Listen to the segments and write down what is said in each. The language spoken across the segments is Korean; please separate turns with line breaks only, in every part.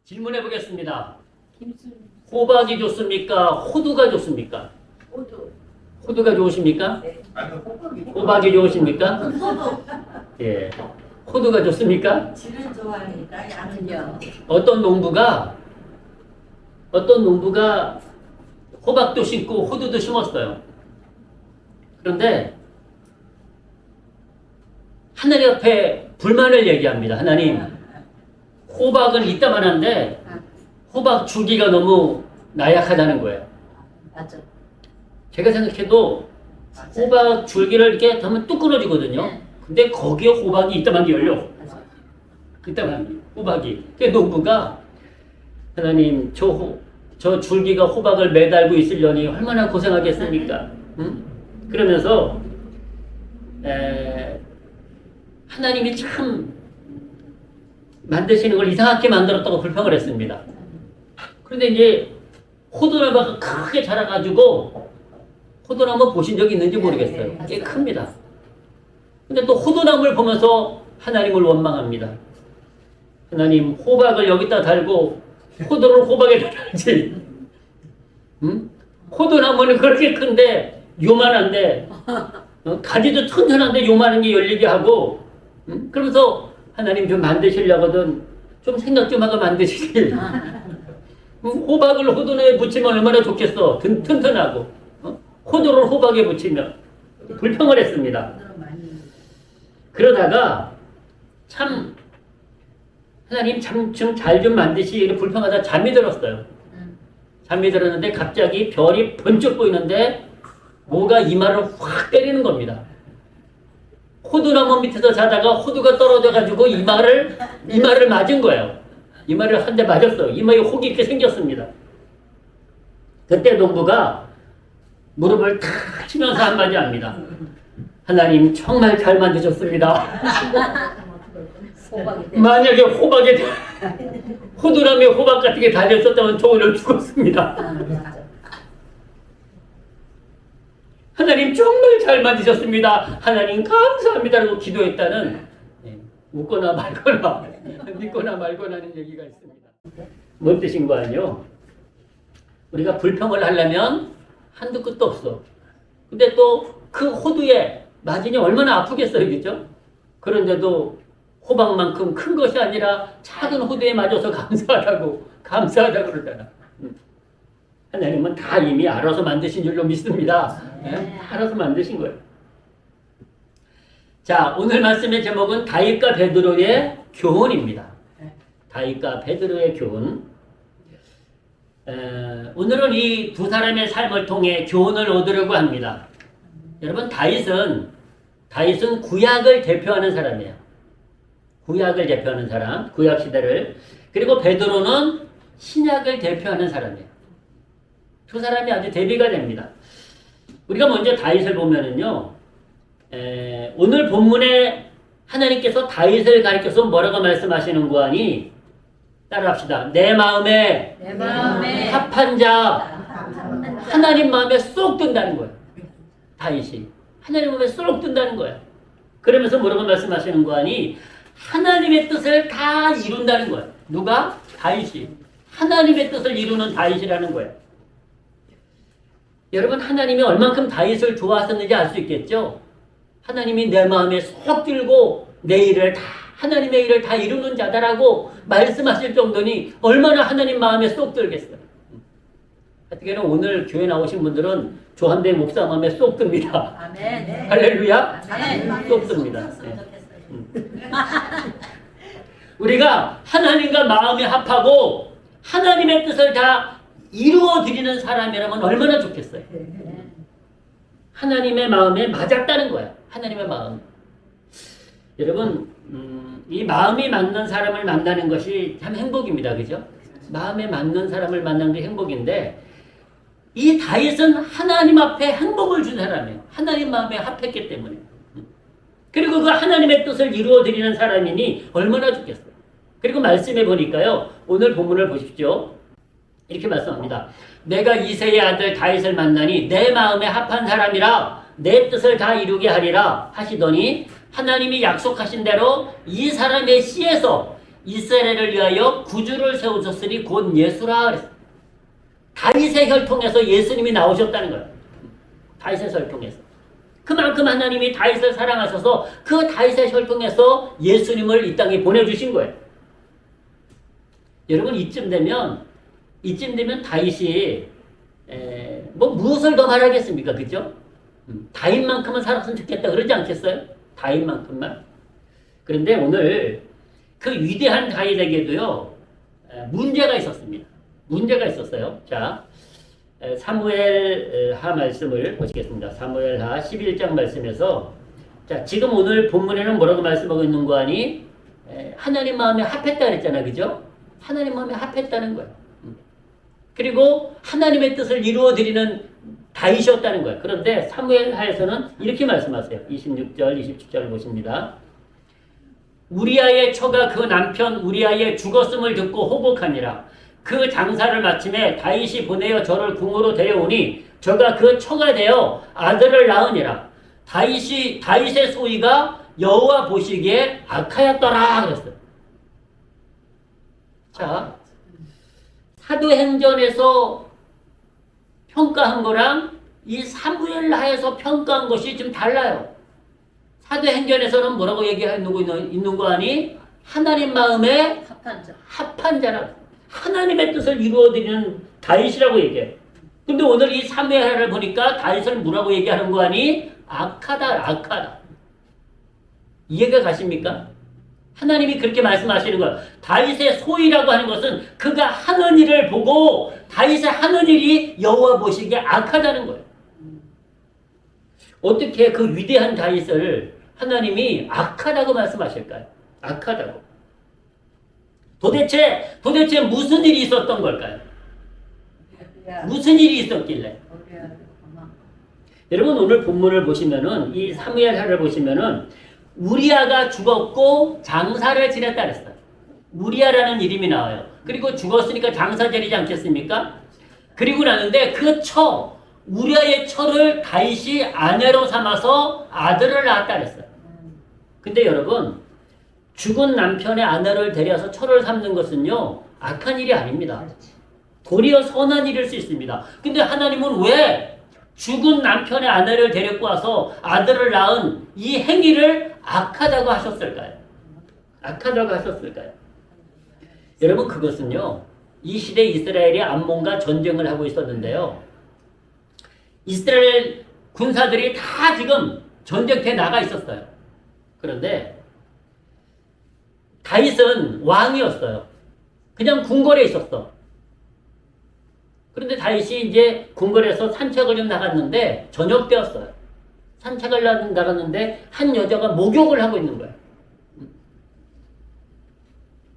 질문해 보겠습니다. 호박이 좋습니까? 호두가 좋습니까?
호두.
호두가 좋으십니까?
네.
호박이 좋으십니까? 예. 호두가 좋습니까?
질을 좋아하니까 양은요.
어떤 농부가 호박도 심고 호두도 심었어요. 그런데 하나님 앞에 불만을 얘기합니다. 하나님, 호박은 이따만한데 호박 줄기가 너무 나약하다는 거예요.
맞아.
제가 생각해도 호박 줄기를 이렇게 하면 뚝 끊어지거든요.
네.
근데 거기에 호박이 이따만 게 열려.
맞아.
이따만 호박이. 그 농부가 하나님, 저 줄기가 호박을 매달고 있으려니 얼마나 고생하겠습니까? 응? 그러면서 하나님이 참 만드시는 걸 이상하게 만들었다고 불평을 했습니다. 그런데 이제 호두나무가 크게 자라가지고 호두나무 보신 적 있는지 모르겠어요. 꽤 큽니다. 근데 또 호두나무를 보면서 하나님을 원망합니다. 하나님, 호박을 여기다 달고 호두를 호박에다 달지. 응? 호두나무는 그렇게 큰데 요만한데 가지도 튼튼한데 요만한 게 열리게 하고, 응? 그러면서 하나님 좀 만드시려거든 좀 생각 좀 하고 만드시지. 호박을 호두에 붙이면 얼마나 좋겠어. 튼튼하고. 호두를 호박에 붙이면 불평을 했습니다. 그러다가 참 하나님 참 잘 좀 만드시 불평하다 잠이 들었어요. 잠이 들었는데 갑자기 별이 번쩍 보이는데 뭐가 이마를 확 때리는 겁니다. 호두나무 밑에서 자다가 호두가 떨어져가지고 이마를 맞은 거예요. 이마를 한 대 맞았어요. 이마에 혹이 이렇게 생겼습니다. 그때 농부가 무릎을 탁 치면서 한마디 합니다. 하나님 정말 잘 만드셨습니다. 만약에 호두나무에 호박 같은 게 달렸었다면 저 오늘 죽었습니다. 하나님 정말 잘 만드셨습니다. 하나님 감사합니다라고 기도했다는 웃거나 말거나 믿거나 말거나는 얘기가 있습니다. 뭔 뜻인 거 아니요? 우리가 불평을 하려면 한두 끝도 없어. 근데 또 그 호두에 맞으니 얼마나 아프겠어요, 그죠? 그런데도 호박만큼 큰 것이 아니라 작은 호두에 맞아서 감사하다고 그러잖아. 하나님은 다 이미 알아서 만드신 줄로 믿습니다. 네? 알아서 만드신 거예요. 자, 오늘 말씀의 제목은 다윗과 베드로의 교훈입니다. 다윗과 베드로의 교훈. 오늘은 이 두 사람의 삶을 통해 교훈을 얻으려고 합니다. 여러분, 다윗은 구약을 대표하는 사람이에요. 구약을 대표하는 사람, 구약 시대를. 그리고 베드로는 신약을 대표하는 사람이에요. 두 사람이 아주 대비가 됩니다. 우리가 먼저 다윗을 보면은요, 오늘 본문에 하나님께서 다윗을 가리켜서 뭐라고 말씀하시는 거 아니? 따라합시다. 내 마음에 합한 자, 하나님 마음에 쏙 든다는 거예요. 다윗이. 하나님 마음에 쏙 든다는 거예요. 그러면서 뭐라고 말씀하시는 거 아니? 하나님의 뜻을 다 이룬다는 거예요. 누가? 다윗이. 하나님의 뜻을 이루는 다윗이라는 거예요. 여러분, 하나님이 얼만큼 다윗을 좋아하셨는지 알 수 있겠죠? 하나님이 내 마음에 쏙 들고 하나님의 일을 다 이루는 자다라고 말씀하실 정도니 얼마나 하나님 마음에 쏙 들겠어요. 하여튼 오늘 교회 나오신 분들은 조한대 목사 마음에 쏙 듭니다.
아멘.
할렐루야.
아멘.
쏙 듭니다. 우리가 하나님과 마음이 합하고 하나님의 뜻을 다 이루어 드리는 사람이라면 얼마나 좋겠어요. 하나님의 마음에 맞았다는 거야. 하나님의 마음. 여러분, 이 마음이 맞는 사람을 만나는 것이 참 행복입니다. 그죠? 마음에 맞는 사람을 만나는 게 행복인데 이 다윗은 하나님 앞에 행복을 준 사람이에요. 하나님 마음에 합했기 때문에. 그리고 그 하나님의 뜻을 이루어 드리는 사람이니 얼마나 좋겠어요. 그리고 말씀해 보니까요. 오늘 본문을 보십시오. 이렇게 말씀합니다. 내가 이새의 아들 다윗을 만나니 내 마음에 합한 사람이라 내 뜻을 다 이루게 하리라 하시더니 하나님이 약속하신 대로 이 사람의 씨에서 이스라엘을 위하여 구주를 세우셨으니 곧 예수라 그랬어요. 다윗의 혈통에서 예수님이 나오셨다는 거예요. 다윗의 혈통에서. 그만큼 하나님이 다윗을 사랑하셔서 그 다윗의 혈통에서 예수님을 이 땅에 보내주신 거예요. 여러분 이쯤 되면 다윗이 뭐 무엇을 더 말하겠습니까? 그죠? 다윗만큼은 살았으면 좋겠다 그러지 않겠어요? 다윗만큼만. 그런데 오늘 그 위대한 다윗에게도요 문제가 있었습니다. 문제가 있었어요. 자, 사무엘하 말씀을 보시겠습니다. 사무엘하 11장 말씀에서 자, 지금 오늘 본문에는 뭐라고 말씀하고 있는 거 아니? 하나님 마음에 합했다 그랬잖아. 그죠? 하나님 마음에 합했다는 거예요. 그리고 하나님의 뜻을 이루어 드리는 다윗이었다는 거예요. 그런데 사무엘하에서는 이렇게 말씀하세요. 26절, 27절 보십니다. 우리아의 처가 그 남편 우리아의 죽었음을 듣고 호복하니라. 그 장사를 마침에 다윗이 보내어 저를 궁으로 데려오니 저가 그 처가 되어 아들을 낳으니라. 다윗의 소위가 여호와 보시기에 악하였더라 그랬어요. 자, 사도행전에서 평가한 거랑 이 사무엘하에서 평가한 것이 좀 달라요. 사도행전에서는 뭐라고 얘기하고 있는 거 아니? 하나님 마음에 합한 자라. 하나님의 뜻을 이루어드리는 다윗이라고 얘기해요. 근데 오늘 이 사무엘하를 보니까 다윗을 뭐라고 얘기하는 거 아니? 악하다. 이해가 가십니까? 하나님이 그렇게 말씀하시는 거예요. 다윗의 소위라고 하는 것은 그가 하는 일을 보고 다윗의 하는 일이 여호와 보시기에 악하다는 거예요. 어떻게 그 위대한 다윗을 하나님이 악하다고 말씀하실까요? 악하다고. 도대체 무슨 일이 있었던 걸까요? 무슨 일이 있었길래? 여러분 오늘 본문을 보시면은 이 사무엘하를 보시면은 우리아가 죽었고 장사를 지냈다 그랬어요. 우리아라는 이름이 나와요. 그리고 죽었으니까 장사 지내지 않겠습니까? 그리고 나는데 우리아의 처를 다윗이 아내로 삼아서 아들을 낳았다 그랬어요. 근데 여러분 죽은 남편의 아내를 데려서 처를 삼는 것은요 악한 일이 아닙니다. 도리어 선한 일일 수 있습니다. 근데 하나님은 왜 죽은 남편의 아내를 데리고 와서 아들을 낳은 이 행위를 악하다고 하셨을까요? 악하다고 하셨을까요? 여러분 그것은요 이 시대 이스라엘이 암몬과 전쟁을 하고 있었는데요. 이스라엘 군사들이 다 지금 전쟁터에 나가 있었어요. 그런데 다윗은 왕이었어요. 그냥 궁궐에 있었어. 그런데 다윗이 이제 궁궐에서 산책을 좀 나갔는데 저녁 때였어요. 산책을 나갔는데 한 여자가 목욕을 하고 있는 거예요.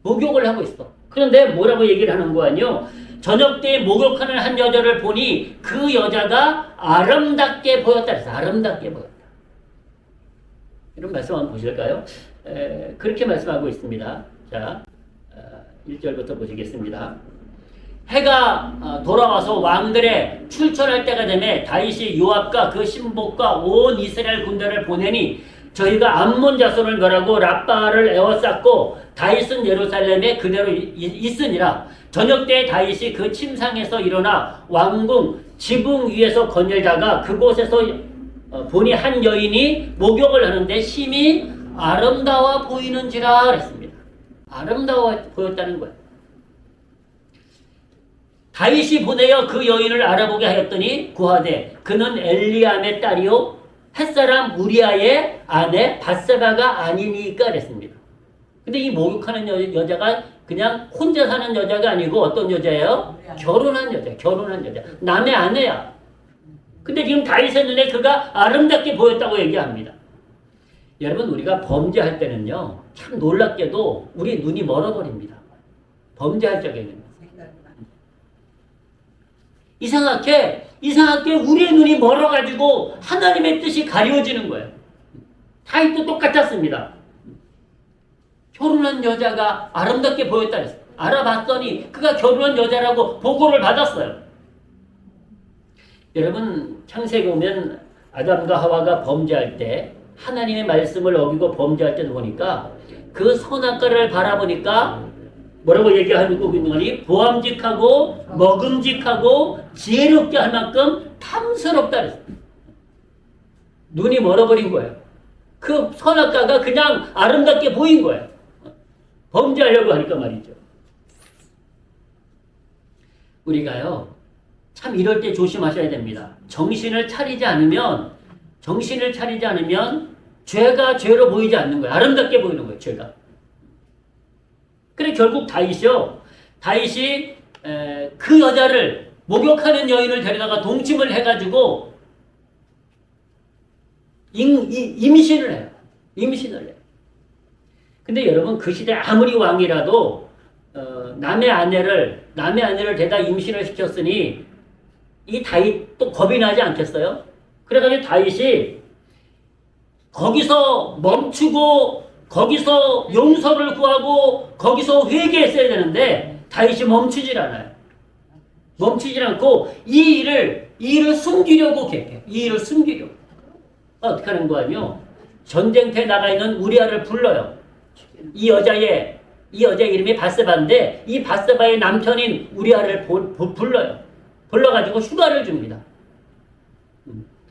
목욕을 하고 있어. 그런데 뭐라고 얘기를 하는 거 아니요? 저녁 때 목욕하는 한 여자를 보니 그 여자가 아름답게 보였다 그래서 아름답게 보였다. 이런 말씀 한번 보실까요? 그렇게 말씀하고 있습니다. 자, 1절부터 보시겠습니다. 해가 돌아와서 왕들의 출전할 때가 되매 다윗이 요압과 그 신복과 온 이스라엘 군대를 보내니 저희가 암몬 자손을 멸하고 랍바를 에워쌌고 다윗은 예루살렘에 그대로 있으니라. 저녁 때 다윗이 그 침상에서 일어나 왕궁 지붕 위에서 거닐다가 그곳에서 보니 한 여인이 목욕을 하는데 심히 아름다워 보이는지라 그랬습니다. 아름다워 보였다는 거예요. 다윗이 보내어 그 여인을 알아보게 하였더니 구하되 그는 엘리암의 딸이요 햇사람 우리아의 아내 밧세바가 아니니까 그랬습니다. 근데 이 목욕하는 여자가 그냥 혼자 사는 여자가 아니고 어떤 여자예요? 결혼한 여자. 남의 아내야. 근데 지금 다윗의 눈에 그가 아름답게 보였다고 얘기합니다. 여러분 우리가 범죄할 때는요 참 놀랍게도 우리 눈이 멀어버립니다. 범죄할 적에는 이상하게 우리의 눈이 멀어가지고 하나님의 뜻이 가려지는 거예요. 다윗도 똑같았습니다. 결혼한 여자가 아름답게 보였다 그랬어요. 알아봤더니 그가 결혼한 여자라고 보고를 받았어요. 여러분 창세기 보면 아담과 하와가 범죄할 때 하나님의 말씀을 어기고 범죄할 때도 보니까 그 선악과를 바라보니까 뭐라고 얘기하고 있는 거니? 보암직하고 먹음직하고 지혜롭게 할 만큼 탐스럽다 그랬어요. 눈이 멀어버린 거예요. 그 선악과가 그냥 아름답게 보인 거예요. 범죄하려고 하니까 말이죠. 우리가요, 참 이럴 때 조심하셔야 됩니다. 정신을 차리지 않으면 죄가 죄로 보이지 않는 거예요. 아름답게 보이는 거예요, 죄가. 그래 결국 다윗이 그 여자를 목욕하는 여인을 데려다가 동침을 해가지고 임신을 해요. 임신을 해요. 근데 여러분 그 시대 아무리 왕이라도 남의 아내를 대다 임신을 시켰으니 이 다윗 또 겁이 나지 않겠어요? 그래가지고 다윗이 거기서 멈추고 거기서 용서를 구하고 거기서 회개했어야 되는데 다윗이 멈추질 않아요. 멈추질 않고 이 일을 숨기려고 계획해요. 이 일을 숨기려고. 어떻게 하는 거 아니요? 전쟁터에 나가 있는 우리아를 불러요. 이 여자의 이름이 바세바인데 이 바세바의 남편인 우리아를 불러요. 불러가지고 휴가를 줍니다.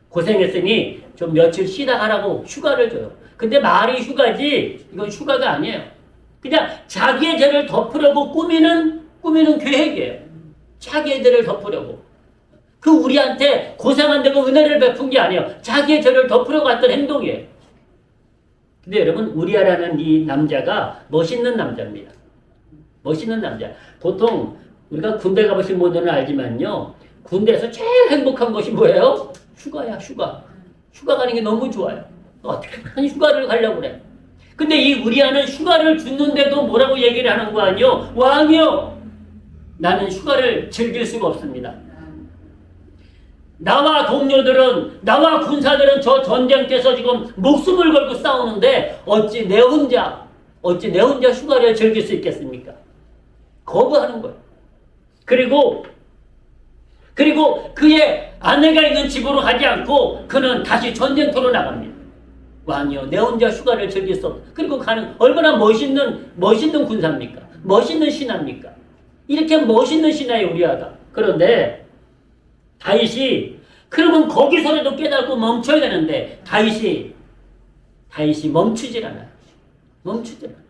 고생했으니 좀 며칠 쉬다 가라고 휴가를 줘요. 근데 말이 휴가지 이건 휴가가 아니에요. 그냥 자기의 죄를 덮으려고 꾸미는 계획이에요. 자기의 죄를 덮으려고. 그 우리한테 고생한다고 은혜를 베푼 게 아니에요. 자기의 죄를 덮으려고 했던 행동이에요. 근데 여러분 우리아라는 이 남자가 멋있는 남자입니다. 멋있는 남자. 보통 우리가 군대 가보신 분들은 알지만요. 군대에서 제일 행복한 것이 뭐예요? 휴가야, 휴가. 휴가 가는 게 너무 좋아요. 어떻게 휴가를 가려고 그래. 근데 이 우리아는 휴가를 주는데도 뭐라고 얘기를 하는 거 아니요? 왕이요! 나는 휴가를 즐길 수가 없습니다. 나와 동료들은, 나와 군사들은 저 전쟁터에서 지금 목숨을 걸고 싸우는데 어찌 내 혼자 휴가를 즐길 수 있겠습니까? 거부하는 거예요. 그리고 그의 아내가 있는 집으로 가지 않고 그는 다시 전쟁터로 나갑니다. 왕이요, 내 혼자 휴가를 즐길 수 없다. 그리고 가는 얼마나 멋있는 군사입니까? 멋있는 신하입니까? 이렇게 멋있는 신하의 우리아가. 그런데 다윗이 그러면 거기서라도 깨닫고 멈춰야 되는데 다윗이 멈추질 않아요. 멈추질 않아요.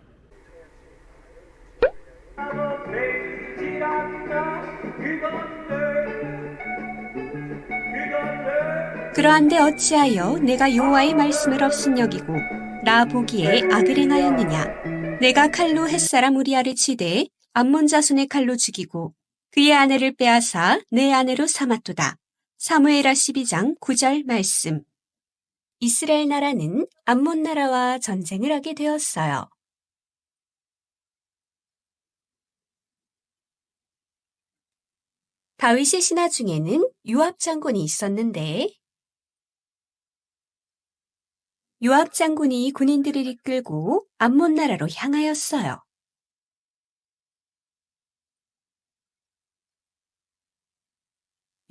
그러한데 어찌하여 내가 여호와의 말씀을 업신여기고 나 보기에 악을 행하였느냐? 내가 칼로 햇사람 우리아를 치되 암몬 자손의 칼로 죽이고 그의 아내를 빼앗아 내 아내로 삼았도다. 사무엘하 12장 9절 말씀. 이스라엘 나라는 암몬 나라와 전쟁을 하게 되었어요. 다윗의 신하 중에는 요압 장군이 있었는데 요압 장군이 군인들을 이끌고 암몬 나라로 향하였어요.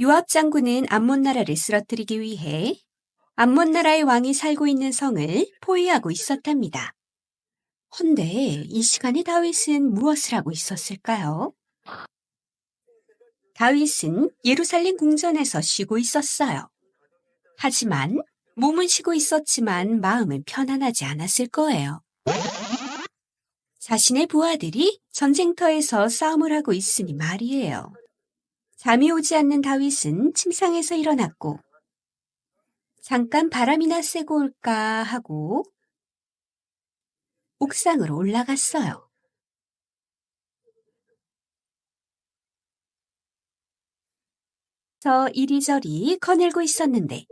요압 장군은 암몬 나라를 쓰러뜨리기 위해 암몬 나라의 왕이 살고 있는 성을 포위하고 있었답니다. 헌데 이 시간에 다윗은 무엇을 하고 있었을까요? 다윗은 예루살렘 궁전에서 쉬고 있었어요. 하지만 몸은 쉬고 있었지만 마음은 편안하지 않았을 거예요. 자신의 부하들이 전쟁터에서 싸움을 하고 있으니 말이에요. 잠이 오지 않는 다윗은 침상에서 일어났고 잠깐 바람이나 쐬고 올까 하고 옥상으로 올라갔어요. 저 이리저리 거닐고 있었는데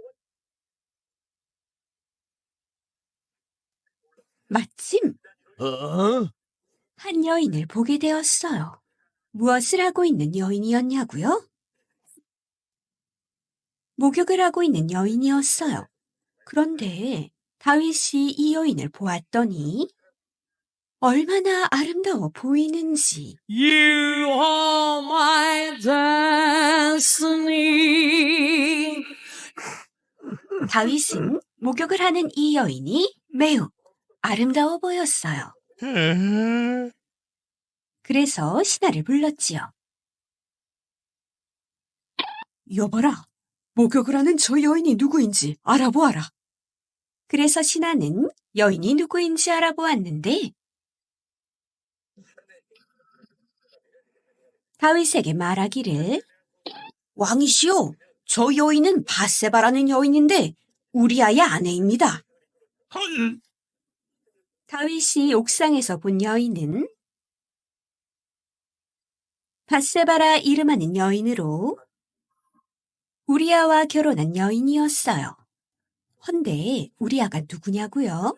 마침 한 여인을 보게 되었어요. 무엇을 하고 있는 여인이었냐고요? 목욕을 하고 있는 여인이었어요. 그런데 다윗이 이 여인을 보았더니 얼마나 아름다워 보이는지.
You are my destiny.
다윗은 목욕을 하는 이 여인이 매우 아름다워 보였어요. 그래서 신하를 불렀지요. 여봐라, 목욕을 하는 저 여인이 누구인지 알아보아라. 그래서 신하는 여인이 누구인지 알아보았는데 다윗에게 말하기를 왕이시오, 저 여인은 바세바라는 여인인데 우리아의 아내입니다. 다윗이 옥상에서 본 여인은 바세바라 이름하는 여인으로 우리아와 결혼한 여인이었어요. 헌데 우리아가 누구냐고요?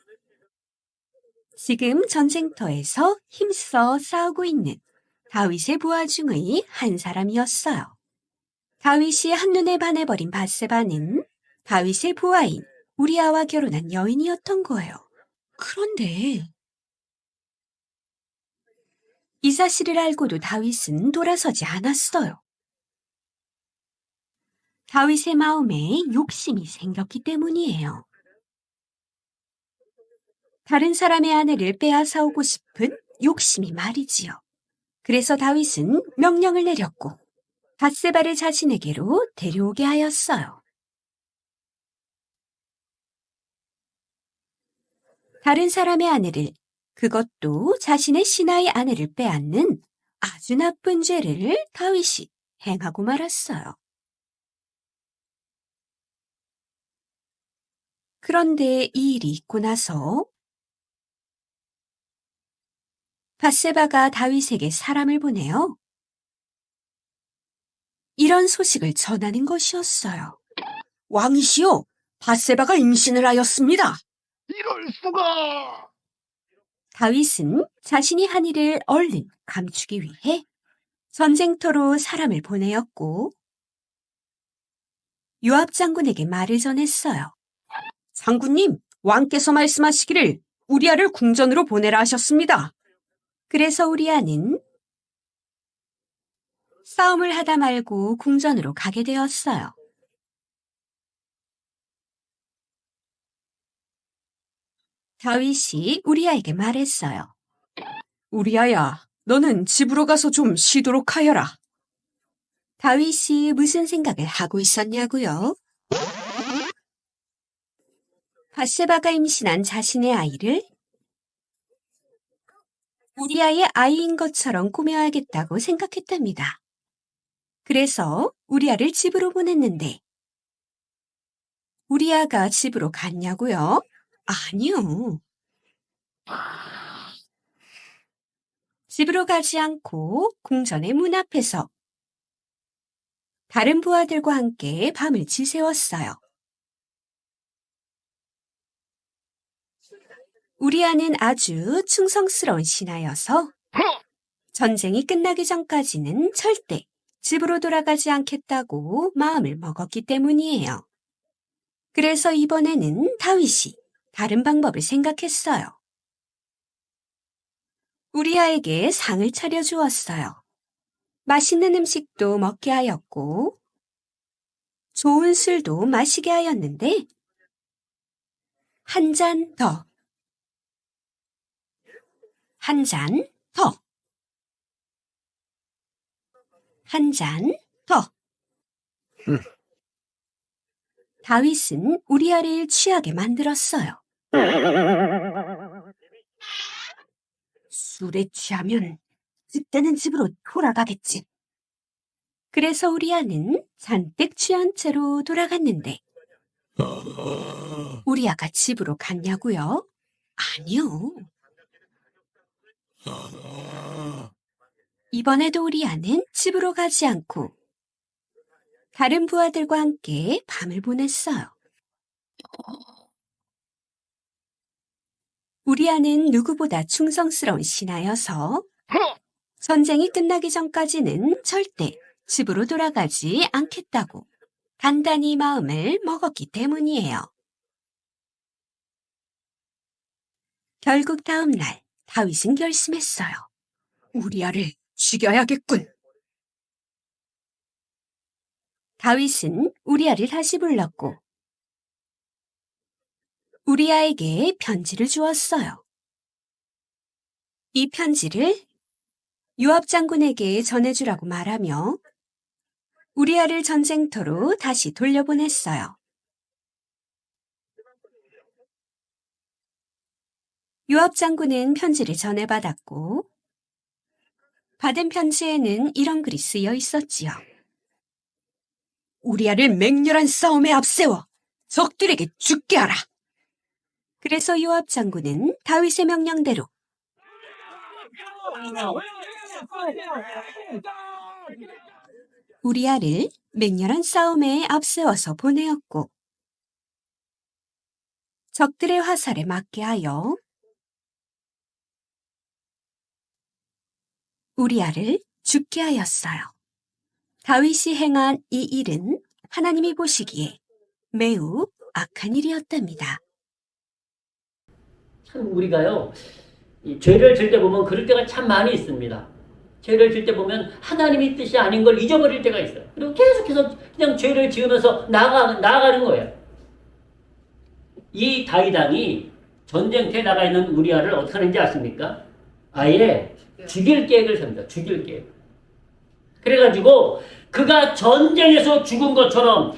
지금 전쟁터에서 힘써 싸우고 있는 다윗의 부하 중의 한 사람이었어요. 다윗이 한눈에 반해버린 바세바는 다윗의 부하인 우리아와 결혼한 여인이었던 거예요. 그런데 이 사실을 알고도 다윗은 돌아서지 않았어요. 다윗의 마음에 욕심이 생겼기 때문이에요. 다른 사람의 아내를 빼앗아오고 싶은 욕심이 말이지요. 그래서 다윗은 명령을 내렸고 바세바를 자신에게로 데려오게 하였어요. 다른 사람의 아내를, 그것도 자신의 신하의 아내를 빼앗는 아주 나쁜 죄를 다윗이 행하고 말았어요. 그런데 이 일이 있고 나서 바세바가 다윗에게 사람을 보내어 이런 소식을 전하는 것이었어요. 왕이시오, 바세바가 임신을 하였습니다.
이럴 수가!
다윗은 자신이 한 일을 얼른 감추기 위해 전쟁터로 사람을 보내었고 요압 장군에게 말을 전했어요. 장군님, 왕께서 말씀하시기를 우리아를 궁전으로 보내라 하셨습니다. 그래서 우리아는 싸움을 하다 말고 궁전으로 가게 되었어요. 다윗이 우리아에게 말했어요. 우리아야, 너는 집으로 가서 좀 쉬도록 하여라. 다윗이 무슨 생각을 하고 있었냐고요? 바세바가 임신한 자신의 아이를 우리아의 아이인 것처럼 꾸며야겠다고 생각했답니다. 그래서 우리아를 집으로 보냈는데 우리아가 집으로 갔냐고요? 아니요. 집으로 가지 않고 궁전의 문 앞에서 다른 부하들과 함께 밤을 지새웠어요. 우리아는 아주 충성스러운 신하여서 전쟁이 끝나기 전까지는 절대 집으로 돌아가지 않겠다고 마음을 먹었기 때문이에요. 그래서 이번에는 다윗이 다른 방법을 생각했어요. 우리아에게 상을 차려주었어요. 맛있는 음식도 먹게 하였고 좋은 술도 마시게 하였는데 한 잔 더, 한 잔 더, 한 잔 더. 다윗은 우리아를 취하게 만들었어요. 술에 취하면 그때는 집으로 돌아가겠지. 그래서 우리아는 잔뜩 취한 채로 돌아갔는데 우리아가 집으로 갔냐고요? 아니요. 이번에도 우리아는 집으로 가지 않고 다른 부하들과 함께 밤을 보냈어요. 우리아는 누구보다 충성스러운 신하여서 전쟁이 끝나기 전까지는 절대 집으로 돌아가지 않겠다고 단단히 마음을 먹었기 때문이에요. 결국 다음 날 다윗은 결심했어요. 우리아를 죽여야겠군. 다윗은 우리아를 다시 불렀고 우리아에게 편지를 주었어요. 이 편지를 요압 장군에게 전해주라고 말하며 우리아를 전쟁터로 다시 돌려보냈어요. 요압 장군은 편지를 전해받았고 받은 편지에는 이런 글이 쓰여 있었지요. 우리아를 맹렬한 싸움에 앞세워 적들에게 죽게 하라. 그래서 요압 장군은 다윗의 명령대로 우리아를 맹렬한 싸움에 앞세워서 보내었고 적들의 화살에 맞게 하여 우리아를 죽게 하였어요. 다윗이 행한 이 일은 하나님이 보시기에 매우 악한 일이었답니다.
참 우리가요, 이 죄를 질 때 보면 그럴 때가 참 많이 있습니다. 죄를 질 때 보면 하나님의 뜻이 아닌 걸 잊어버릴 때가 있어요. 그리고 계속해서 그냥 죄를 지으면서 나아가는 거예요. 이 다윗 왕이 전쟁터에 나가 있는 우리아를 어떻게 하는지 아십니까? 아예 죽일 계획을 세웁니다. 죽일 계획. 그래가지고 그가 전쟁에서 죽은 것처럼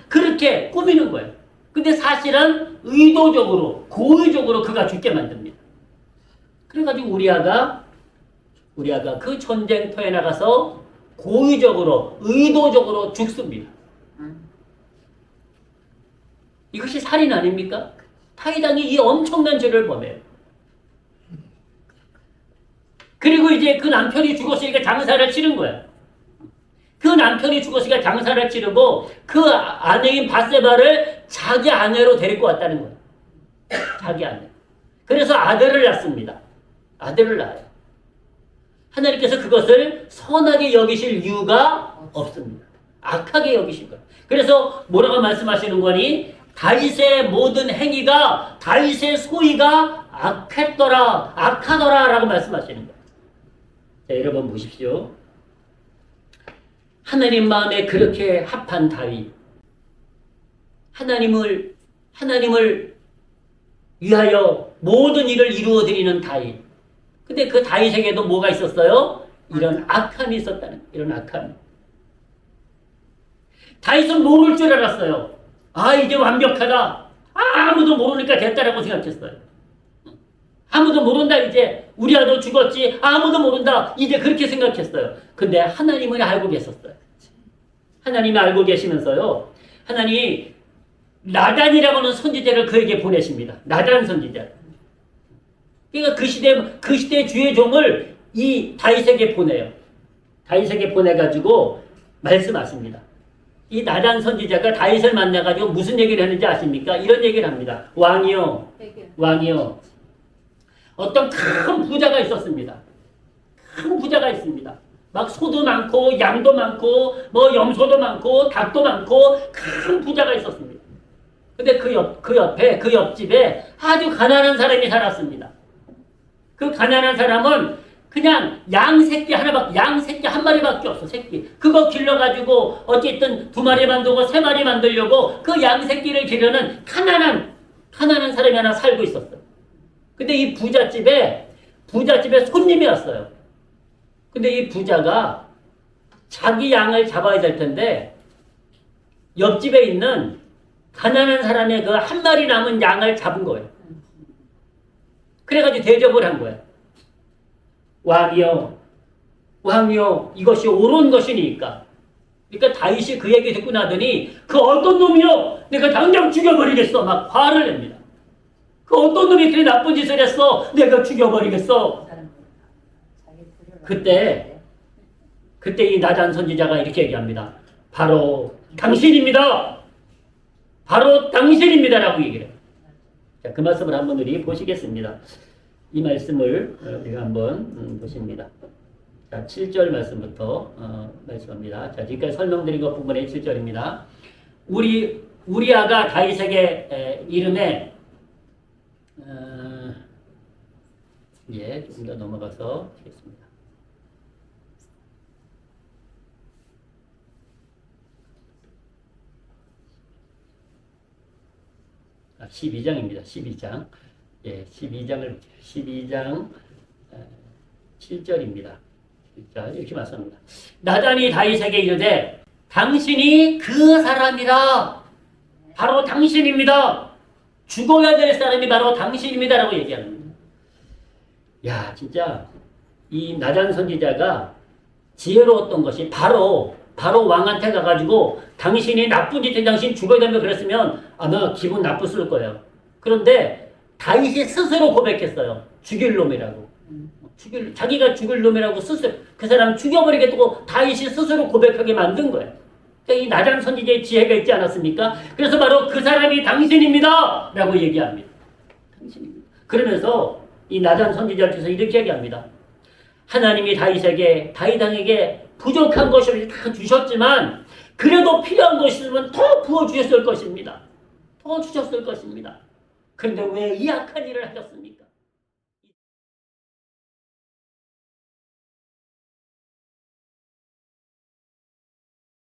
그렇게 꾸미는 거예요. 근데 사실은 의도적으로, 고의적으로 그가 죽게 만듭니다. 그래가지고 우리아가 그 전쟁터에 나가서 고의적으로, 의도적으로 죽습니다. 이것이 살인 아닙니까? 다윗 왕이 이 엄청난 죄를 범해요. 그리고 이제 그 남편이 죽었으니까 장사를 치른 거야. 그 남편이 죽었으니까 장사를 치르고 그 아내인 바세바를 자기 아내로 데리고 왔다는 거야. 자기 아내. 그래서 아들을 낳습니다. 아들을 낳아요. 하나님께서 그것을 선하게 여기실 이유가 없습니다. 악하게 여기신 거예요. 그래서 뭐라고 말씀하시는 거니? 다윗의 모든 행위가, 다윗의 소위가 악하더라 라고 말씀하시는 거예요. 자, 여러분 보십시오. 하나님 마음에 그렇게 합한 다윗, 하나님을 위하여 모든 일을 이루어 드리는 다윗. 근데 그 다윗에게도 뭐가 있었어요? 이런 악함이 있었다는, 이런 악함. 다윗은 모를 줄 알았어요. 아, 이제 완벽하다. 아무도 모르니까 됐다라고 생각했어요. 아무도 모른다, 이제. 우리 아들 죽었지. 아무도 모른다. 이제 그렇게 생각했어요. 근데 하나님은 알고 계셨어요. 하나님이 알고 계시면서요. 하나님이 나단이라고 하는 선지자를 그에게 보내십니다. 나단 선지자. 그러니까 그 시대 주의 종을 이 다윗에게 보내요. 다윗에게 보내가지고 말씀하십니다. 이 나단 선지자가 다윗을 만나가지고 무슨 얘기를 했는지 아십니까? 이런 얘기를 합니다. 왕이요. 어떤 큰 부자가 있었습니다. 큰 부자가 있습니다. 막 소도 많고 양도 많고 뭐 염소도 많고 닭도 많고 큰 부자가 있었습니다. 근데 그 옆집에 아주 가난한 사람이 살았습니다. 그 가난한 사람은 그냥 양 새끼 한 마리밖에 없어, 새끼. 그거 길러가지고 어쨌든 2마리 만들고 3마리 만들려고 그 양 새끼를 기르는 가난한 사람이 하나 살고 있었어요. 근데 이 부잣집에 손님이 왔어요. 근데 이 부자가 자기 양을 잡아야 될 텐데 옆집에 있는 가난한 사람의 그 1마리 남은 양을 잡은 거예요. 그래가지고 대접을 한 거예요. 왕이여, 이것이 옳은 것이니까. 그러니까 다윗이 그 얘기 듣고 나더니 그 어떤 놈이요, 내가 당장 죽여버리겠어. 막 화를 냅니다. 그 어떤 놈이 그렇게 나쁜 짓을 했어, 내가 죽여버리겠어. 그때 이 나단 선지자가 이렇게 얘기합니다. 바로 당신입니다. 라고 얘기를 해요. 자, 그 말씀을 한번 우리 보시겠습니다. 이 말씀을 우리가 한번 보십니다. 자, 7절 말씀부터 말씀합니다. 자, 지금까지 설명드린 것 부분의 7절입니다. 우리아가 다윗에게 이름에 조금 더 넘어가서 하겠습니다. 12장입니다. 12장. 예, 12장 7절입니다. 자, 이렇게 말씀합니다. 나단이 다윗에게 이르되 당신이 그 사람이라. 바로 당신입니다. 죽어야 될 사람이 바로 당신입니다라고 얘기합니다. 야, 진짜 이 나단 선지자가 지혜로웠던 것이 바로 왕한테 가가지고 당신이 나쁜 짓 한 당신 죽어야 된다 그랬으면 아마 기분 나빴을 거예요. 그런데 다윗이 스스로 고백했어요. 죽일 놈이라고. 자기가 죽일 놈이라고 스스로 그 사람 죽여버리겠다고 다윗이 스스로 고백하게 만든 거예요. 그러니까 이 나단 선지자의 지혜가 있지 않았습니까? 그래서 바로 그 사람이 당신입니다 라고 얘기합니다. 당신입니다. 그러면서 이 나단 선지자께서 이렇게 얘기합니다. 하나님이 다윗에게 부족한 것을 다 주셨지만 그래도 필요한 것이 있으면 더 부어주셨을 것입니다. 더 주셨을 것입니다. 그런데 왜 이 악한 일을 하셨습니까?